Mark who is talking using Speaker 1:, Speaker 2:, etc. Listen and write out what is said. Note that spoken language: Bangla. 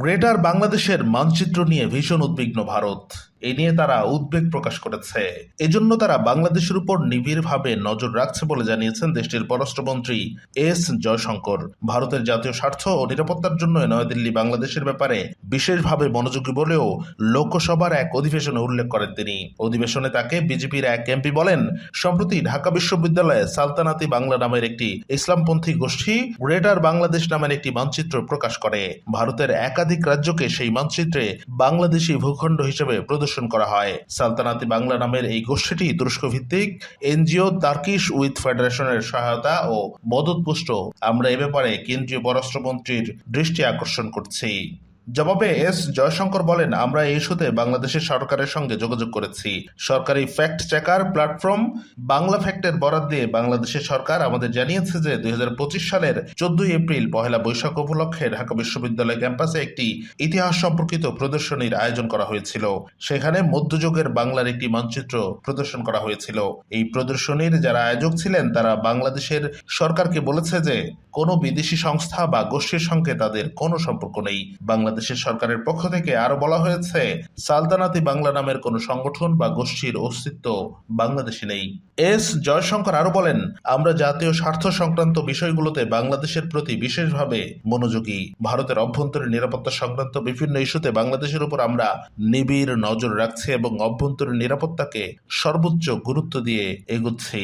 Speaker 1: গ্রেটার বাংলাদেশের মানচিত্র নিয়ে ভীষণ উদ্বিগ্ন ভারত। এ নিয়ে তারা উদ্বেগ প্রকাশ করেছে। এজন্য তারা বাংলাদেশের উপর নিবিড়ভাবে নজর রাখছে বলে জানিয়েছেন দেশটির পররাষ্ট্রমন্ত্রী এস জয়শঙ্কর। ভারতের জাতীয় স্বার্থ ও নিরাপত্তার জন্য নয়াদিল্লি বাংলাদেশের ব্যাপারে বিশেষভাবে মনোযোগী বলেও লোকসভার এক অধিবেশনে উল্লেখ করেন তিনি। অধিবেশনে তাকে বিজেপির এক এমপি বলেন, সম্প্রতি ঢাকা বিশ্ববিদ্যালয়ে সালতানাতি বাংলা নামের একটি ইসলামপন্থী গোষ্ঠী গ্রেটার বাংলাদেশ নামের একটি মানচিত্র প্রকাশ করে। ভারতের একাধিক রাজ্যকে সেই মানচিত্রে বাংলাদেশি ভূখণ্ড হিসেবে প্রদর্শন করা হয়। সালতানাতি বাংলা নামের এই গোষ্ঠীটি তুরস্ক ভিত্তিক এনজিও টার্কিশ উইথ ফেডারেশনের সহায়তা ও মদতপুষ্ট। আমরা এ ব্যাপারে কেন্দ্রীয় পররাষ্ট্রমন্ত্রীর দৃষ্টি আকর্ষণ করছি। জবাবে এস জয়শঙ্কর বলেন, আমরা এই ইস্যুতে বাংলাদেশের সরকারের সঙ্গে যোগাযোগ করেছি। সরকারি ফ্যাক্ট চেকার প্ল্যাটফর্ম বাংলা ফ্যাক্টের বরাত দিয়ে বাংলাদেশের সরকার আমাদের জানিয়েছে যে 2025 সালের 14 এপ্রিল পহেলা বৈশাখ উপলক্ষে ঢাকা বিশ্ববিদ্যালয় ক্যাম্পাসে একটি ইতিহাস সম্পর্কিত প্রদর্শনীর আয়োজন করা হয়েছিল। সেখানে মধ্যযুগের বাংলার একটি মানচিত্র প্রদর্শন করা হয়েছিল। এই প্রদর্শনীর যারা আয়োজক ছিলেন তারা বাংলাদেশের সরকারকে বলেছে যে কোনো বিদেশি সংস্থা বা গোষ্ঠীর সঙ্গে তাদের কোনো সম্পর্ক নেই। বাংলাদেশের সরকারের পক্ষ থেকে আরো বলা হয়েছে, সালতানাতি বাংলা নামের কোনো সংগঠন বা গোষ্ঠীর অস্তিত্ব বাংলাদেশে নেই। এস জয়শঙ্কর আরো বলেন, আমরা জাতীয় স্বার্থ সংক্রান্ত বিষয়গুলোতে বাংলাদেশের প্রতি বিশেষভাবে মনোযোগী। ভারতের অভ্যন্তরীণ নিরাপত্তা সংক্রান্ত বিভিন্ন ইস্যুতে বাংলাদেশের উপর আমরা নিবিড় নজর রাখছি এবং অভ্যন্তরীণ নিরাপত্তাকে সর্বোচ্চ গুরুত্ব দিয়ে এগুচ্ছি।